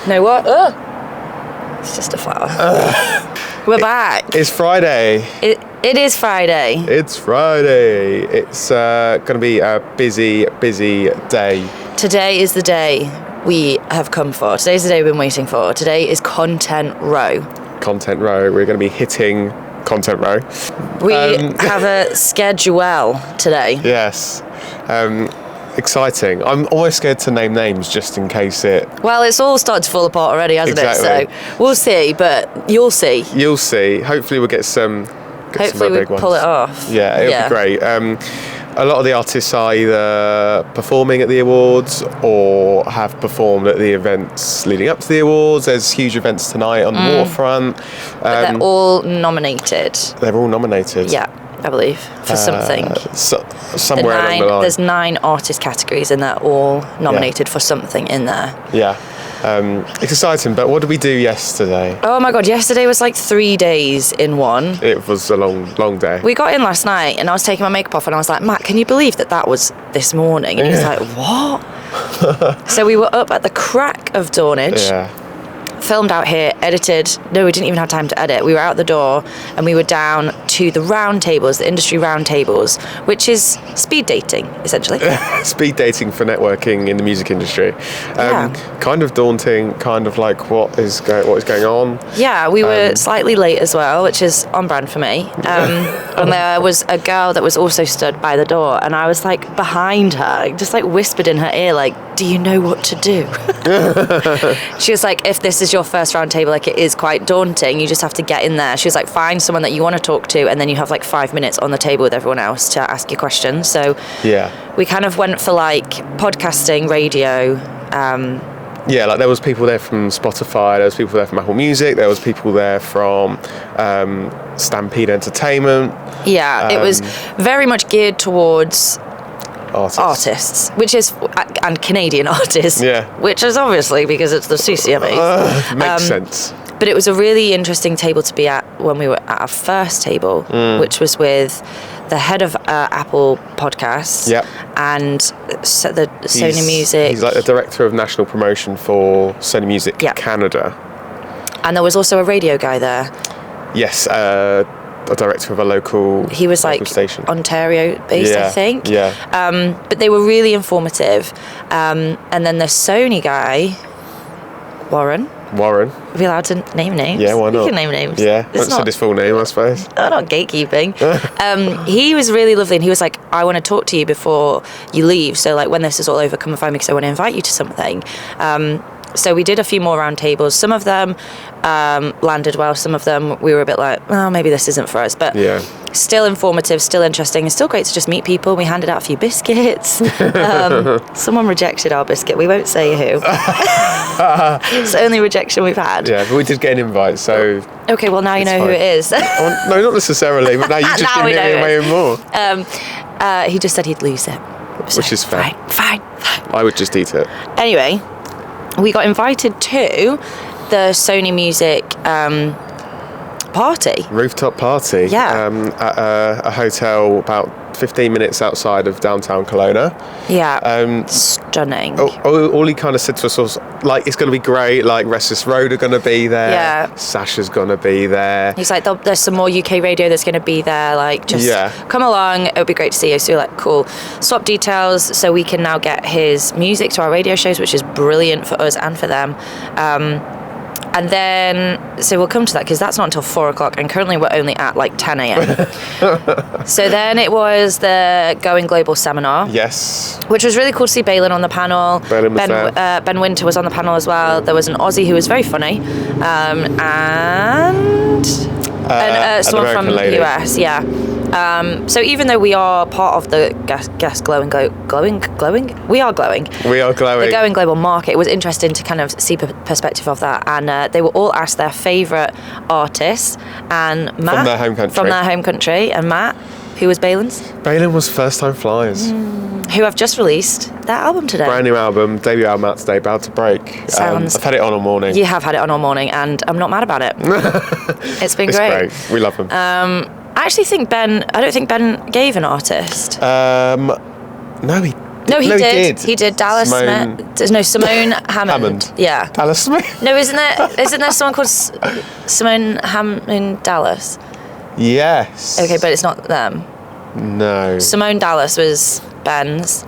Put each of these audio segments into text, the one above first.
No what? Ugh. It's just a flower. We're back. It's Friday. It is Friday. It's Friday. It's going to be a busy day. Today is the day we have come for. Today's the day we've been waiting for. Today is Content Row. Content Row. We're going to be hitting Content Row. We have a schedule today. Yes. Exciting. I'm almost scared to name names just in case it... Well, it's all started to fall apart already, hasn't it? So we'll see, but you'll see. You'll see. Hopefully we'll get some Hopefully big we ones. pull it off. Yeah, it'll be great. A lot of the artists are either performing at the awards or have performed at the events leading up to the awards. There's huge events tonight on the waterfront. But they're all nominated. They're all nominated. Yeah, I believe, for something. Somewhere along the line. There's 9 artist categories and they're all nominated for something in there. Yeah. It's exciting, but what did we do yesterday? Oh my god, yesterday was like 3 days in one. It was a long day. We got in last night and I was taking my makeup off and I was like, Matt, can you believe that was this morning? And he was like, what? So we were up at the crack of dawnage. Yeah. Filmed out here, edited. No, we didn't even have time to edit. We were out the door and we were down to the round tables, the industry round tables, which is speed dating, essentially. Speed dating for networking in the music industry. Kind of daunting, kind of like what is going on. Yeah, we were slightly late as well, which is on brand for me. And there was a girl that was also stood by the door and I was like behind her, just like whispered in her ear, like, do you know what to do? She was like, if this is your first round table, like it is quite daunting, you just have to get in there. She was like, find someone that you want to talk to and then you have like 5 minutes on the table with everyone else to ask your questions. So yeah, we kind of went for like podcasting, radio. Yeah, like there was people there from Spotify, there was people there from Apple Music, there was people there from Stampede Entertainment. Yeah, it was very much geared towards artists, which is, and Canadian artists, which is obviously because it's the CCMA. Makes sense. But it was a really interesting table to be at when we were at our first table, which was with the head of Apple Podcasts and the Sony Music. He's like the director of national promotion for Sony Music Canada. And there was also a radio guy there. Yes, a director of a local He was like station. Ontario based, I think. Yeah. But they were really informative. And then the Sony guy, Warren. Are we allowed to name names? Yeah, why not? We can name names. Yeah, I haven't said his full name, I suppose. Not gatekeeping. He was really lovely and he was like, I want to talk to you before you leave. So like when this is all over, come and find me because I want to invite you to something. So we did a few more round tables. Some of them landed well. Some of them we were a bit like, oh, maybe this isn't for us. But still informative, still interesting. It's still great to just meet people. We handed out a few biscuits. Someone rejected our biscuit. We won't say who. It's the only rejection we've had. Yeah, but we did get an invite, so... Okay, well, now you know who it is. No, not necessarily, but now you just give me away more. He just said he'd lose it. Which is fair. Fine. I would just eat it. Anyway, we got invited to the Sony Music party. Rooftop party. Yeah. At a hotel about 15 minutes outside of downtown Kelowna. Yeah. Stunning. All he kind of said to us was, like, it's going to be great, like, Restless Road are going to be there. Yeah. Sacha's going to be there. He's like, there's some more UK radio that's going to be there, like, just come along, it would be great to see you. So we're like, cool. Swap details so we can now get his music to our radio shows, which is brilliant for us and for them. And then, so we'll come to that because that's not until 4 o'clock and currently we're only at like 10 a.m. So then it was the Going Global seminar. Yes. Which was really cool to see Balin on the panel. Balin was there. Ben Winter was on the panel as well. There was an Aussie who was very funny. And someone from the US, so even though we are part of the we are glowing. The Going Global market, it was interesting to kind of see perspective of that. And they were all asked their favourite artists. And Matt from their home country, and Matt, who was Balin's? Balin was First Time Flyers. Who have just released their album today. Brand new album, debut album out today, about to break. I've had it on all morning. You have had it on all morning, and I'm not mad about it. It's been great. We love them. I don't think Ben gave an artist. No, he No, he No, he did. did. He did. Dallas Simone- Smith. No, Simone Hammond. Hammond. Yeah. Dallas Smith. No, isn't there someone called Simone Hammond Dallas? Yes. Okay, but it's not them. No. Simone Dallas was Ben's.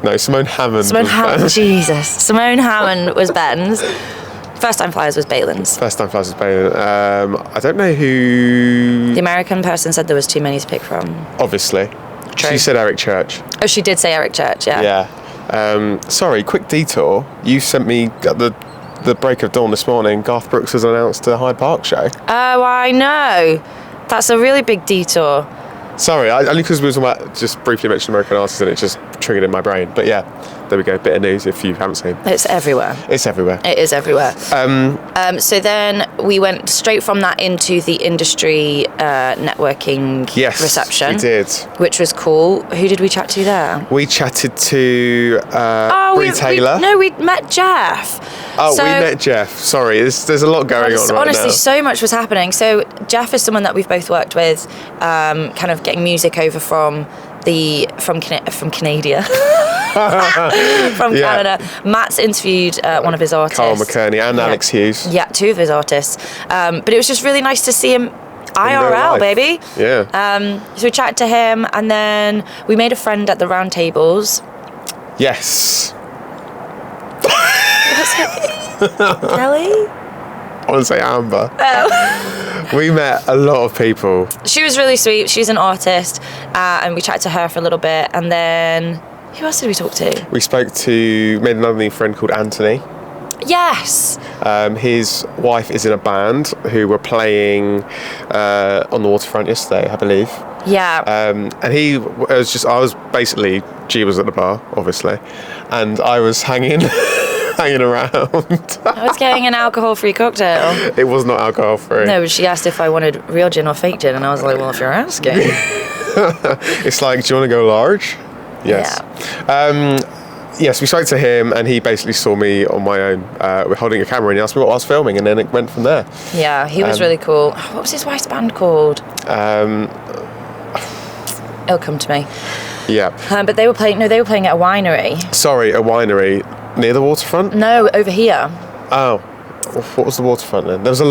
No, Simone Hammond. Simone was Hammond. Ben's. Jesus. Simone Hammond was Ben's. First Time Flyers was Balin's. First time flies was Balin. I don't know who. The American person said there was too many to pick from. Obviously. True. She said Eric Church. Oh, she did say Eric Church, yeah. Yeah. Sorry, quick detour. You sent me at the break of dawn this morning. Garth Brooks has announced a Hyde Park show. Oh, I know. That's a really big detour. Sorry, only because we was just briefly mentioned American artists and it just triggered in my brain. But yeah, there we go. Bit of news if you haven't seen. It's everywhere. It's everywhere. It is everywhere. So then we went straight from that into the industry networking reception. We did. Which was cool. Who did we chat to there? We chatted to Brie Taylor. We met Jeff. Oh, we met Jeff. Sorry, there's a lot going on right now. Honestly, so much was happening. So Jeff is someone that we've both worked with, kind of getting music over from Canada. From Canada. Matt's interviewed one of his artists. Carl McKerney and Alex Hughes. Yeah, two of his artists. But it was just really nice to see him IRL, baby. Yeah. So we chatted to him, and then we made a friend at the round tables. Yes. Kelly? I want to say Amber. Oh. We met a lot of people. She was really sweet. She's an artist, and we chatted to her for a little bit, and then who else did we talk to? We made another new friend called Anthony. Yes. His wife is in a band who were playing on the waterfront yesterday, I believe. Yeah. And I was basically, G was at the bar, obviously, and I was hanging around. I was getting an alcohol-free cocktail. It was not alcohol-free. No, but she asked if I wanted real gin or fake gin, and I was like, well, if you're asking. It's like, do you want to go large? Yes. Yeah. Yes, we spoke to him, and he basically saw me on my own. We're holding a camera, and he asked me what I was filming, and then it went from there. Yeah, he was really cool. What was his wife's band called? It'll come to me. Yeah. But they were playing at a winery. Sorry, a winery near the waterfront? No, over here. Oh. What was the waterfront then? There was a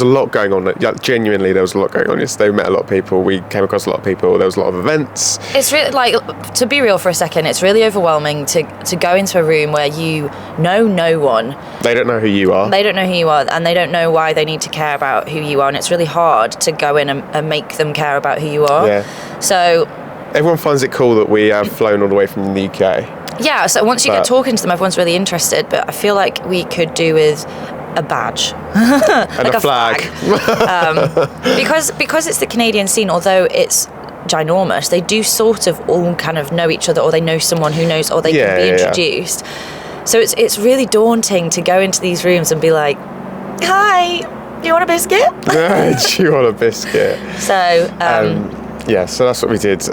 lot going on. Yeah, genuinely, there was a lot going on yesterday. We met a lot of people. We came across a lot of people. There was a lot of events. It's really, like, to be real for a second, it's really overwhelming to go into a room where you know no one. They don't know who you are. They don't know who you are, and they don't know why they need to care about who you are, and it's really hard to go in and make them care about who you are. Yeah. So everyone finds it cool that we have flown all the way from the UK. Yeah, so once you get talking to them, everyone's really interested, but I feel like we could do with a badge. And like a flag. Because it's the Canadian scene, although it's ginormous, they do sort of all kind of know each other, or they know someone who knows, or they can be introduced. So it's really daunting to go into these rooms and be like, hi, do you want a biscuit? Do you want a biscuit? So, so that's what we did.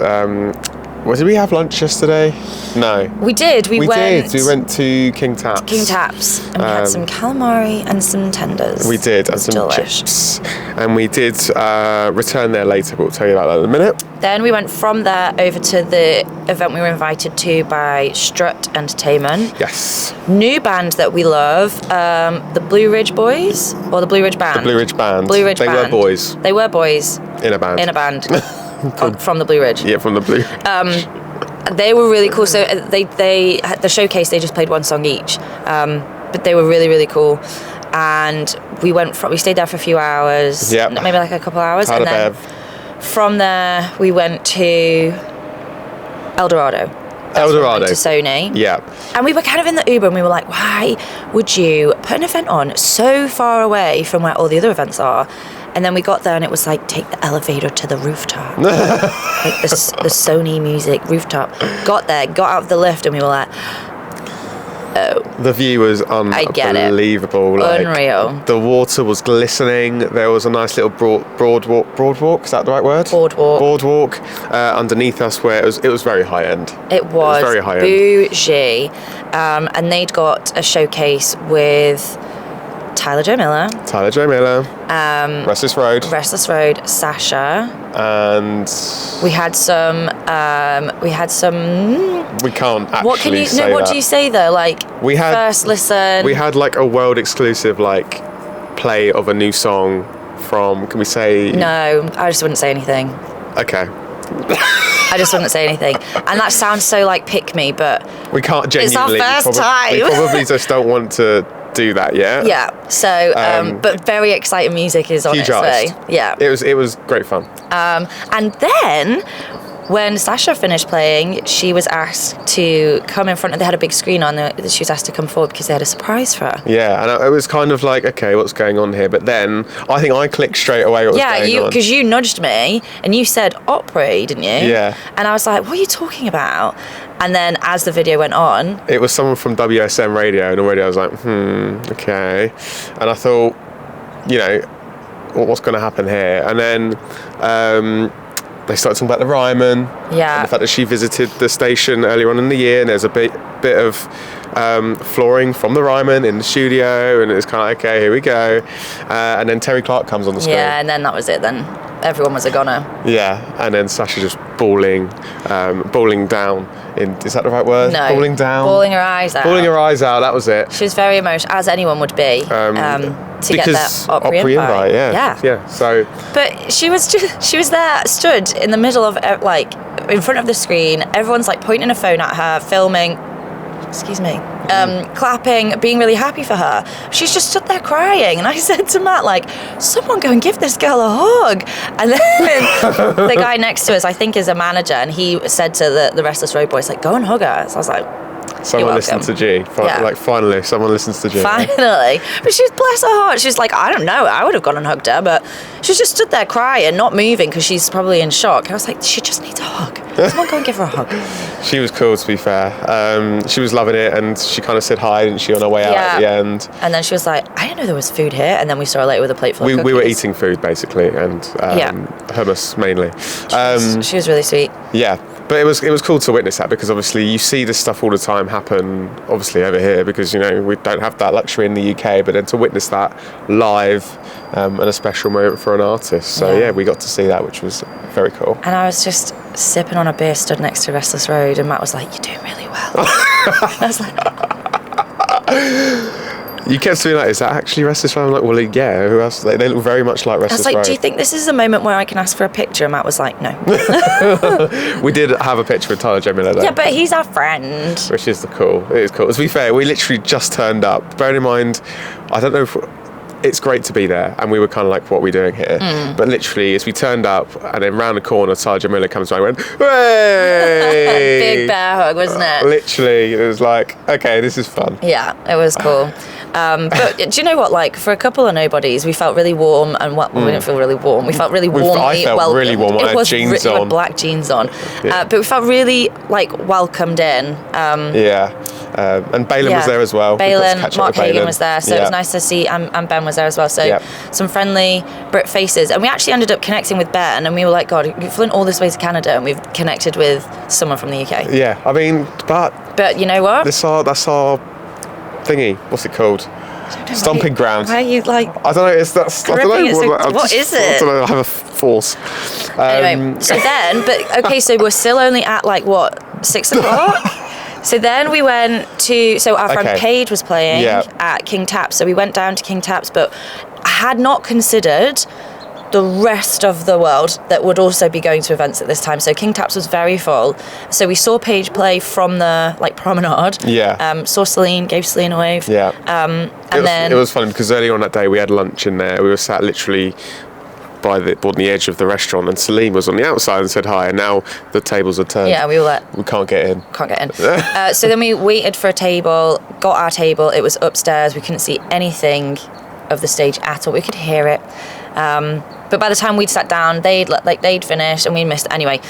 Did we have lunch yesterday? No. We did. We went. We went to King Taps. And we had some calamari and some tenders. We did, and some chips. And we did return there later, but we'll tell you about that in a minute. Then we went from there over to the event we were invited to by Strut Entertainment. Yes. New band that we love, the Blue Ridge Boys, or the Blue Ridge Band. The Blue Ridge Band. Blue Ridge Band. They were boys. In a band. From the Blue Ridge. Yeah, from the Blue. They were really cool. So they had the showcase. They just played one song each, but they were really, really cool. And we stayed there for a few hours. Yeah. Maybe like a couple hours. Had and a then from there we went to Eldorado. To Sony. Yeah. And we were kind of in the Uber, and we were like, why would you put an event on so far away from where all the other events are? And then we got there, and it was like, take the elevator to the rooftop. Like the Sony music rooftop. Got there, got out of the lift, and we were like, oh. The view was unbelievable. Unreal. The water was glistening. There was a nice little broadwalk. Is that the right word? Boardwalk underneath us, where it was very high end. It was very high end. Bougie. And they'd got a showcase with Tyler Joe Miller. Restless Road. Sacha. And we had some. We can't actually what can you? say No, what that. do you say though? Like We had first listen. We had like a world exclusive like play of a new song from. Can we say? No, I just wouldn't say anything. Okay. I just wouldn't say anything, and that sounds so like pick me, but We can't genuinely. It's our first time. We probably just don't want to do that yet. yeah. So, but very exciting music is on Huge its way. artist. Yeah. It was great fun. And then when Sacha finished playing, she was asked to come in front. They had a big screen on. She was asked to come forward because they had a surprise for her. Yeah, and it was kind of like, okay, what's going on here? But then I think I clicked straight away what was going on. Because you nudged me and you said Opry, didn't you? Yeah. And I was like, what are you talking about? And then as the video went on, It was someone from WSM Radio, and already I was like, okay. And I thought, what's going to happen here? And then they started talking about the Ryman. Yeah. And the fact that she visited the station earlier on in the year, and there's a bit of flooring from the Ryman in the studio, and it's kind of like, okay, here we go. And then Terry Clark comes on the screen. yeah, and then that was it. Then everyone was a goner. Yeah, and then Sacha just bawling down. Is that the right word? No. Bawling down. Bawling her eyes out. Bawling her eyes out. That was it. She was very emotional, as anyone would be, to get that Opry invite. Yeah. So, But she was there, stood in the middle of like in front of the screen. Everyone's like pointing a phone at her, filming. Excuse me. Clapping, being really happy for her. She's just stood there crying, and I said to Matt, like, someone go and give this girl a hug. And then the guy next to us, I think, is a manager, and he said to the Restless Road boys, like, go and hug her. So I was like, someone listened to G. Yeah. Like, finally, someone listens to G. finally. But she's, bless her heart, she's like, I don't know, I would have gone and hugged her, but she's just stood there crying, not moving, because she's probably in shock. I was like, she just needs a hug. Someone go and give her a hug. She was cool, to be fair. She was loving it, and she kind of said hi, didn't she, on her way out at the end. And then she was like, I didn't know there was food here. And then we saw her later with a plate full of cookies. We were eating food, basically, and hummus, mainly. She was really sweet. Yeah, but it was cool to witness that, because obviously you see this stuff all the time happen, obviously over here, because we don't have that luxury in the UK, but then to witness that live and a special moment for an artist. So yeah, we got to see that, which was very cool. And I was just sipping on a beer, stood next to Restless Road, and Matt was like, you're doing really well. I was like, You kept being like, is that actually Restless Road? I'm like, well, yeah, who else? They look very much like I Restless was like, Road. do you think this is a moment where I can ask for a picture? And Matt was like, no. We did have a picture with Tyler Joe Miller, though. Yeah, but he's our friend. Which is cool. It is cool. To be fair, we literally just turned up. Bearing in mind, I don't know if it's great to be there, and we were kind of like, what are we doing here? But literally, as we turned up, and then round the corner, Tyler Joe Miller comes by and went, hey! Big bear hug, wasn't it? Literally, it was like, okay, this is fun. Yeah, it was cool. But do you know what? Like, for a couple of nobodies, we felt really warm, and we didn't feel really warm. We felt really warm. I felt really warm. I had jeans on. We had black jeans on. But we felt really, like, welcomed in. And Balin was there as well. Balin, Mark Hagan was there, so it was nice to see, and Ben was there as well. So some friendly Brit faces. And we actually ended up connecting with Ben, and we were like, God, we've flown all this way to Canada, and we've connected with someone from the UK. Yeah, I mean, but you know what? That's our thingy. What's it called? Stomping ground. Why are you like? I don't know. I don't know. What is it? I don't know. I have a force. Anyway, so then, so we're still only at like what, 6 o'clock? So then we went to, our friend Paige was playing at King Taps, so we went down to King Taps, but I had not considered the rest of the world that would also be going to events at this time. So King Taps was very full. So we saw Paige play from the promenade. Yeah. Saw Celine, gave Celine a wave. Yeah. Then it was fun because earlier on that day we had lunch in there. We were sat literally on the edge of the restaurant, and Celine was on the outside and said hi, and now the tables are turned. Yeah, we were like, we can't get in. So then we waited for a table, got our table. It was upstairs. We couldn't see anything of the stage at all. We could hear it. But by the time we'd sat down, they'd finished, and we missed. Anyway,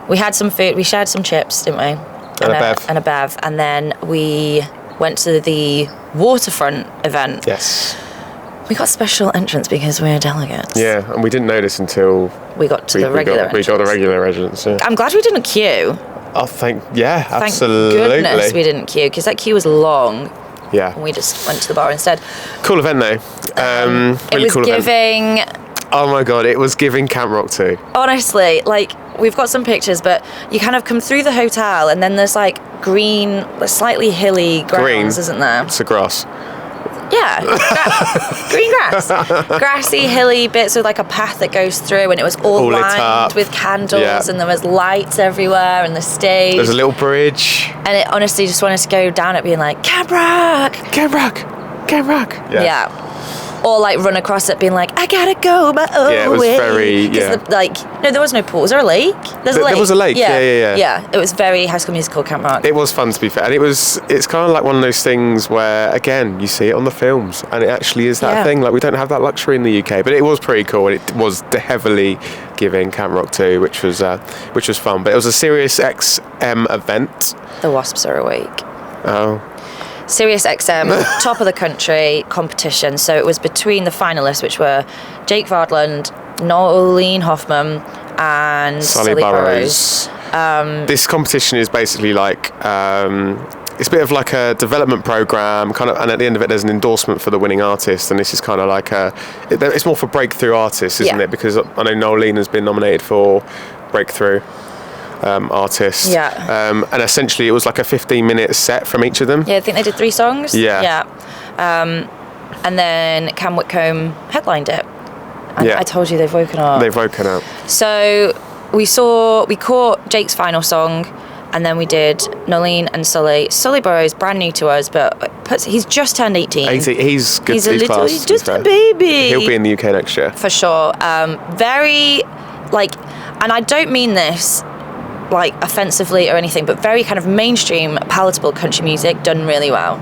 we had some food. We shared some chips, didn't we? And a bev. And then we went to the waterfront event. Yes. We got special entrance because we're delegates. Yeah, and we didn't notice until we got to the regular entrance. We got the regular entrance. Yeah. I'm glad we didn't queue. Oh, absolutely. Thank goodness we didn't queue, because that queue was long. Yeah. And we just went to the bar instead. Cool event though. It Really was cool event. giving... Oh my God, it was giving Camp Rock 2. Honestly, like, we've got some pictures, but you kind of come through the hotel and then there's like green, slightly hilly grounds, isn't there? It's a grass. Yeah, green grass. Grassy, hilly bits with like a path that goes through, and it was all lit lined up. with candles, Yeah. and there was lights everywhere, and the stage. There's a little bridge. And it honestly just wanted to go down it being like, Camp Rock! Camp Rock! Camp Rock! Yeah. Or like run across it being like, I gotta go my own way. Yeah, it was very, yeah. No, there was no pool. Was there a lake? There's a lake. There was a lake, yeah. Yeah, it was very High School Musical Camp Rock. It was fun, to be fair. And it's kind of like one of those things where, again, you see it on the films, and it actually is that thing. Like, we don't have that luxury in the UK, but it was pretty cool, and it was heavily giving Camp Rock 2, which was fun. But it was a Sirius XM event. The Wasps are awake. Oh. Sirius XM, top of the country competition. So it was between the finalists, which were Jake Vardland, Nolene Hoffman, and Sully Burrows. This competition is basically like it's a bit of like a development program, kind of, and at the end of it, there's an endorsement for the winning artist. And this is kind of like it's more for breakthrough artists, isn't it? Because I know Nolene has been nominated for breakthrough artist. Yeah. And essentially it was like a 15-minute set from each of them. Yeah, I think they did 3 songs. Yeah. And then Cam Whitcomb headlined it. And I told you they've woken up. They've woken up. So we caught Jake's final song, and then we did Nolene and Sully. Sully Burrows, brand new to us, but he's just turned 18. 18. He's good. He's class, just a baby. He'll be in the UK next year. For sure. Very, like, and I don't mean this like offensively or anything, but very kind of mainstream, palatable country music done really well.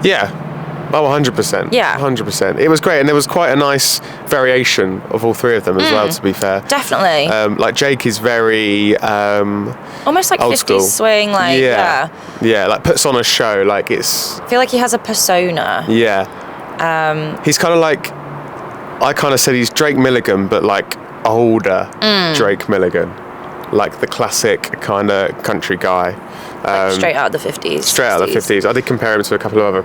Yeah. Oh, 100%. Yeah. 100%. It was great, and there was quite a nice variation of all 3 of them as well, to be fair. Definitely. Like Jake is very almost like old 50s school. swing, like Yeah, like puts on a show. Like it's. I feel like he has a persona. Yeah. He's kind of like, I kind of said he's Drake Milligan, but like older Drake Milligan, like the classic kind of country guy. Like straight out of the 50s. Straight out of the 50s. I did compare him to a couple of other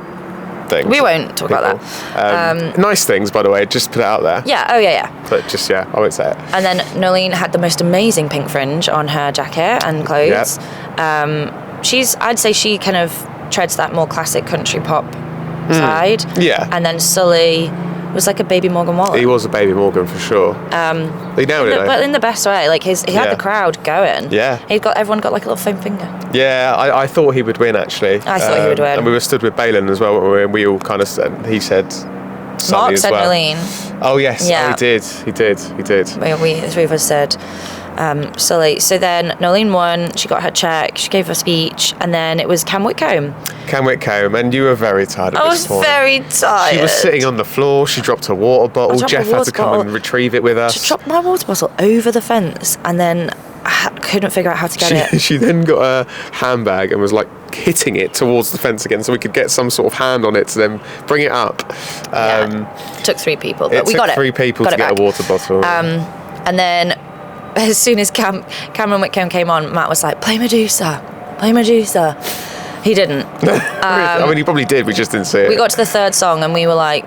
things. We won't talk about that. Nice things, by the way, just put it out there. Yeah, oh yeah. But just, I won't say it. And then Nolene had the most amazing pink fringe on her jacket and clothes. Yep. I'd say she kind of treads that more classic country pop side. Yeah. And then Sully was like a baby Morgan Wallen. He was a baby Morgan for sure. He nailed it though. But in the best way. Like he had the crowd going. Yeah. Everyone got like a little foam finger. Yeah, I thought he would win actually. I thought he would win. And we were stood with Balin as well, and we all kind of said, he said Sully Mark as said well. Nolene. Oh yes, Yeah. he did. The 3 of us said Sully. So then Nolene won, she got her check, she gave a speech, and then it was Cam Whitcomb. And you were very tired at I this was point. very tired. She was sitting on the floor, she dropped a water bottle, dropped Jeff a had water to come bottle. and retrieve it with us. She dropped my water bottle over the fence, and then I couldn't figure out how to get it. She then got a handbag and was like hitting it towards the fence again so we could get some sort of hand on it to then bring it up. Took 3 people, but It we took got it. 3 people Got to it get back. a water bottle. And then as soon as Cameron Whitcomb came on, Matt was like, play Medusa. He didn't. I mean, he probably did, we just didn't see it. We got to the 3rd song and we were like,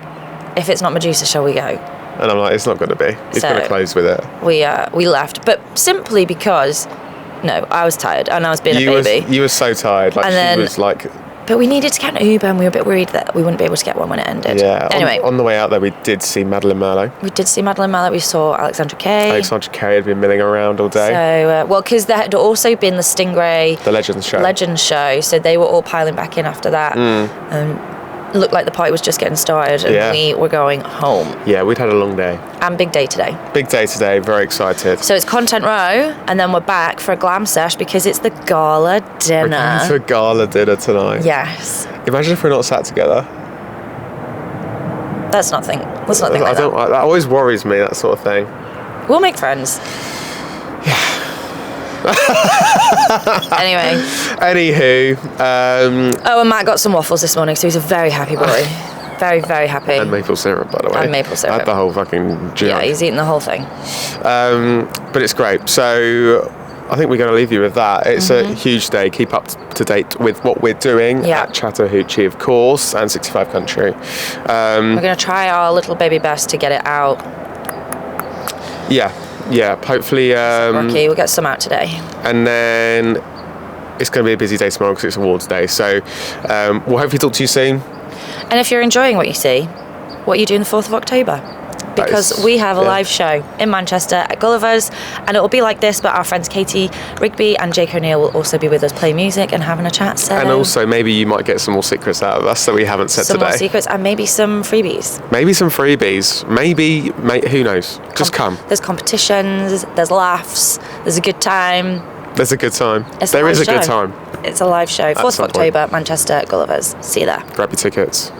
if it's not Medusa, shall we go? And I'm like, it's not going to be. He's going to close with it. We left, but simply because, I was tired and I was being a baby. You were so tired. Like, And then- she was like... But we needed to get an Uber and we were a bit worried that we wouldn't be able to get one when it ended. Yeah. Anyway. On the way out there, we did see Madeleine Merlot. We did see Madeleine Mallet, we saw Alexandra Kay. Alexandra Kay had been milling around all day. So, because there had also been the Stingray The Legends show. so they were all piling back in after that. It looked like the party was just getting started and we were going home. Yeah, we'd had a long day. And big day today. Big day today, very excited. So it's Content Row, and then we're back for a glam sesh because it's the gala dinner. We're going to a gala dinner tonight. Yes. Imagine if we're not sat together. Let's not think like that. That always worries me, that sort of thing. We'll make friends. Anyway. Anywho. And Matt got some waffles this morning, so he's a very happy boy. Very, very happy. And maple syrup, by the way. And maple syrup. I had the whole fucking jug. Yeah, he's eating the whole thing. But it's great. So I think we're going to leave you with that. It's a huge day. Keep up to date with what we're doing at Chattahoochee, of course, and 65 Country. We're going to try our little baby best to get it out. Yeah. Hopefully. Rocky, we'll get some out today. And then it's going to be a busy day tomorrow because it's awards day. So we'll hopefully talk to you soon. And if you're enjoying what you see, what are you doing the 4th of October? Because we have a live show in Manchester at Gulliver's, and it will be like this, but our friends Katie Rigby and Jake O'Neill will also be with us playing music and having a chat. So and also maybe you might get some more secrets out of us that we haven't said today. Some more secrets and maybe some freebies. Maybe, who knows? Just come. There's competitions, there's laughs, there's a good time. There's a good time. There is a good time. It's a live show. 4th of October, Manchester at Gulliver's. See you there. Grab your tickets.